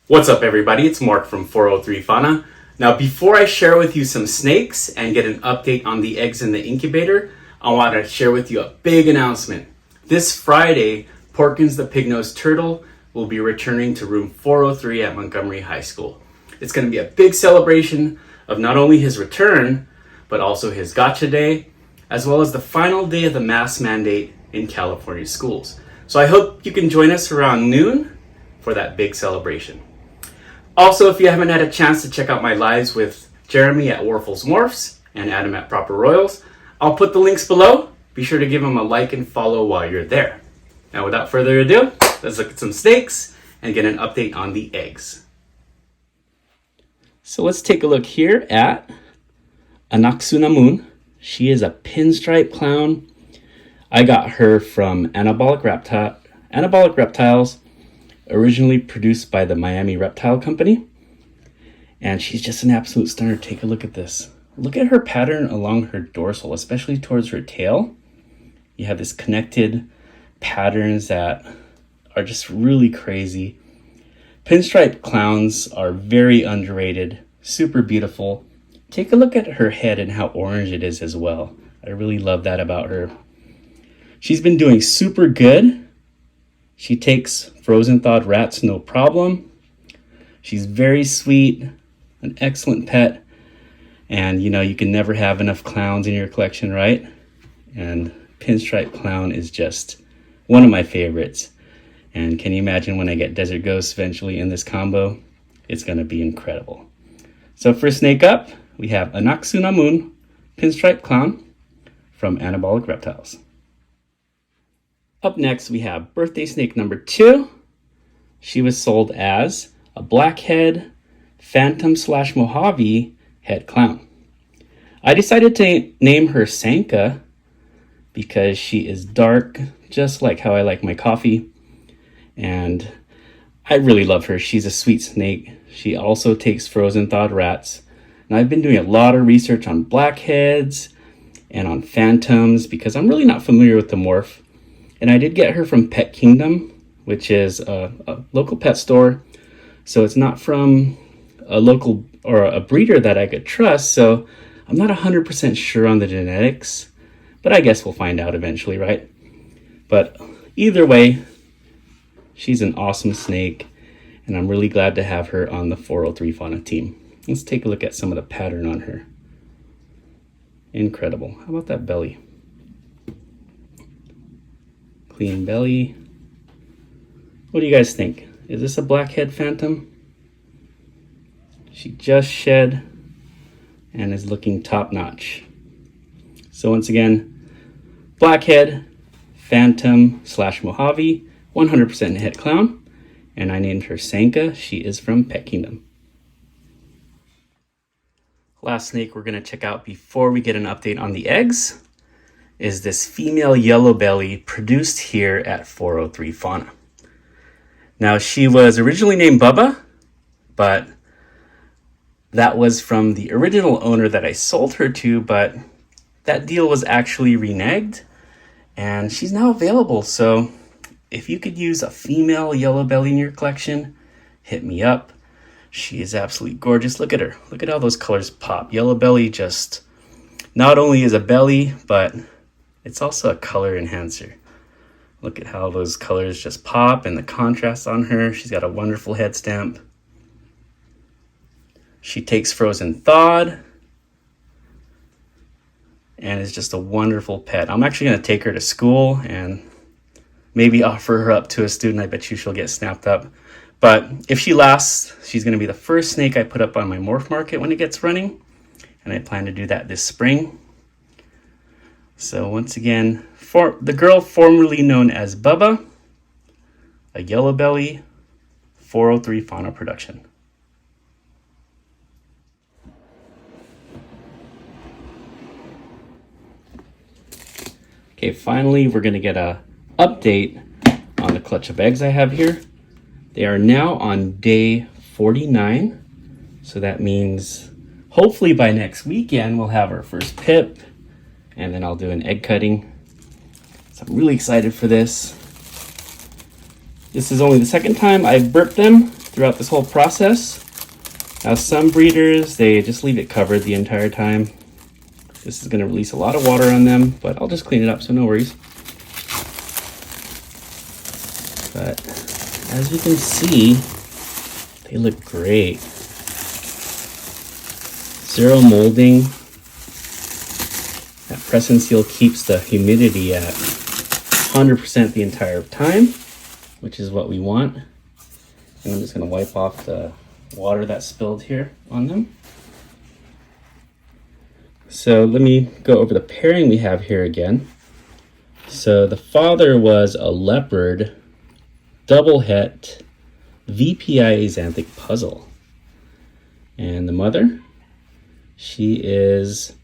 What's up, everybody? It's Mark from 403 Fauna. Now, before I share with you some snakes and get an update on the eggs in the incubator, I want to share with you a big announcement. This Friday, Porkins the Pig-Nosed Turtle will be returning to room 403 at Montgomery High School. It's going to be a big celebration of not only his return, but also his Gotcha Day, as well as the final day of the mask mandate in California schools. So I hope you can join us around noon for that big celebration. Also, if you haven't had a chance to check out my lives with Jeremy at Warfels Morphs and Adam at Proper Royals, I'll put the links below. Be sure to give them a like and follow while you're there. Now, without further ado, let's look at some snakes and get an update on the eggs. So let's take a look here at Anaxunamun. She is a Pinstripe Clown. I got her from Anabolic Reptiles, originally produced by the Miami Reptile Company. And she's just an absolute stunner. Take a look at this. Look at her pattern along her dorsal, especially towards her tail. You have this connected patterns that are just really crazy. Pinstripe Clowns are very underrated, super beautiful. Take a look at her head and how orange it is as well. I really love that about her. She's been doing super good. She takes frozen thawed rats no problem. She's very sweet, an excellent pet. And you know, you can never have enough clowns in your collection, right? And Pinstripe Clown is just one of my favorites. And can you imagine when I get Desert Ghosts eventually in this combo? It's gonna be incredible. So for snake up, we have Anaxunamun Pinstripe Clown from Anabolic Reptiles. Up next, we have birthday snake number 2. She was sold as a blackhead Phantom/Mojave head clown. I decided to name her Sanka because she is dark, just like how I like my coffee. And I really love her. She's a sweet snake. She also takes frozen thawed rats. And I've been doing a lot of research on blackheads and on phantoms because I'm really not familiar with the morph. And I did get her from Pet Kingdom, which is a local pet store. So it's not from a local or a breeder that I could trust. So I'm not 100% sure on the genetics, but I guess we'll find out eventually, right? But either way, she's an awesome snake, and I'm really glad to have her on the 403 Fauna team. Let's take a look at some of the pattern on her. Incredible. How about that belly? Clean belly. What do you guys think? Is this a blackhead phantom? She just shed and is looking top notch. So once again, blackhead Phantom/Mojave, 100% head clown, and I named her Sanka. She is from Pet Kingdom. Last snake we're going to check out before we get an update on the eggs is this female yellow belly produced here at 403 Fauna. Now, she was originally named Bubba, but that was from the original owner that I sold her to, but that deal was actually reneged, and she's now available. So if you could use a female yellow belly in your collection, hit me up. She is absolutely gorgeous. Look at her. Look at how those colors pop. Yellow belly just not only is a belly, but it's also a color enhancer. Look at how those colors just pop and the contrast on her. She's got a wonderful head stamp. She takes frozen thawed and is just a wonderful pet. I'm actually going to take her to school and maybe offer her up to a student. I bet you she'll get snapped up. But if she lasts, she's going to be the first snake I put up on my morph market when it gets running. And I plan to do that this spring. So once again, for the girl formerly known as Bubba, a yellow belly, 403 Fauna production. Okay, finally, we're going to get a update on the clutch of eggs I have here. They are now on day 49. So that means hopefully by next weekend, we'll have our first pip, and then I'll do an egg cutting. So I'm really excited for this. This is only the second time I've burped them, throughout this whole process. Now some breeders, they just leave it covered the entire time. This is going to release a lot of water on them, but I'll just clean it up, so no worries. But as you can see, they look great. Zero molding. That press and seal keeps the humidity at 100% the entire time, which is what we want. And I'm just going to wipe off the water that spilled here on them. So let me go over the pairing we have here again. So the father was a leopard double het VPI axanthic puzzle. And the mother, she is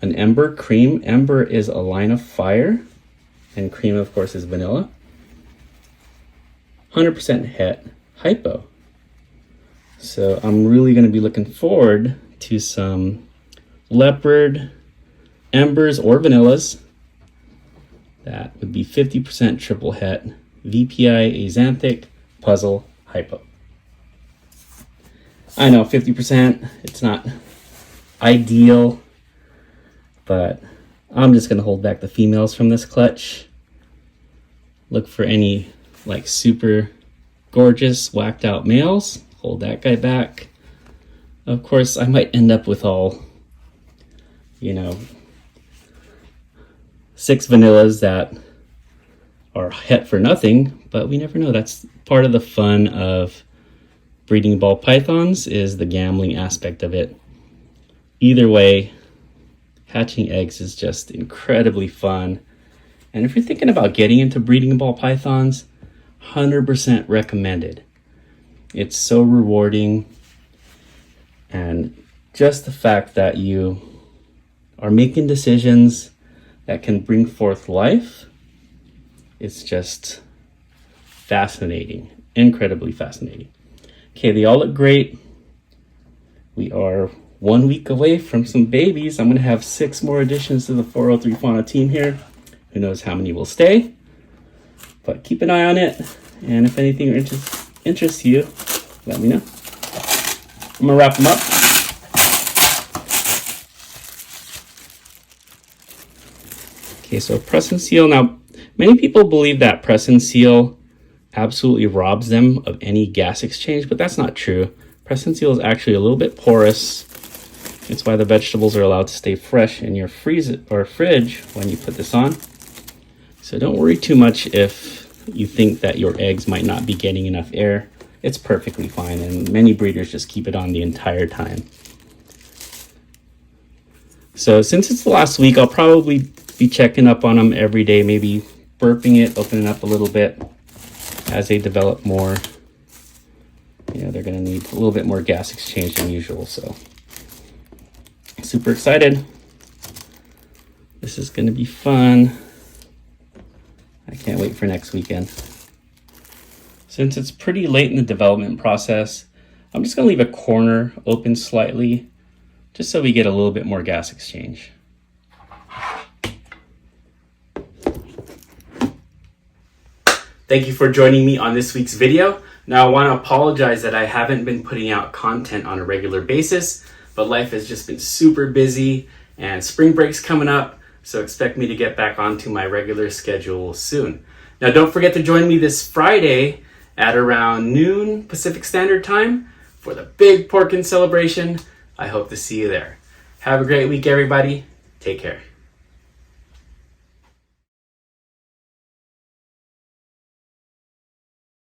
an Ember cream. Ember is a line of fire, and cream, of course, is vanilla. 100% het hypo. So I'm really going to be looking forward to some leopard embers or vanillas. That would be 50% triple het VPI axanthic puzzle hypo. I know 50%, it's not ideal, but I'm just going to hold back the females from this clutch. Look for any like super gorgeous whacked out males. Hold that guy back. Of course, I might end up with all, 6 vanillas that are het for nothing, but we never know. That's part of the fun of breeding ball pythons, is the gambling aspect of it. Either way, hatching eggs is just incredibly fun. And if you're thinking about getting into breeding ball pythons, 100% recommended. It's so rewarding, and just the fact that you are making decisions that can bring forth life, it's just fascinating, incredibly fascinating. Okay, they all look great. We are 1 week away from some babies. I'm going to have 6 more additions to the 403 Fauna team here. Who knows how many will stay, but keep an eye on it. And if anything interests you, let me know. I'm going to wrap them up. Okay, so press and seal. Now, many people believe that press and seal absolutely robs them of any gas exchange, but that's not true. Press and seal is actually a little bit porous. It's why the vegetables are allowed to stay fresh in your freezer or fridge when you put this on. So don't worry too much if you think that your eggs might not be getting enough air. It's perfectly fine, and many breeders just keep it on the entire time. So since it's the last week, I'll probably be checking up on them every day, maybe burping it, opening up a little bit. As they develop more, they're going to need a little bit more gas exchange than usual. So super excited. This is going to be fun. I can't wait for next weekend. Since it's pretty late in the development process, I'm just going to leave a corner open slightly, just so we get a little bit more gas exchange. Thank you for joining me on this week's video. Now I want to apologize that I haven't been putting out content on a regular basis, but life has just been super busy and spring break's coming up, so expect me to get back onto my regular schedule soon. Now don't forget to join me this Friday at around noon Pacific Standard Time for the big Porkin celebration. I hope to see you there. Have a great week, everybody. Take care.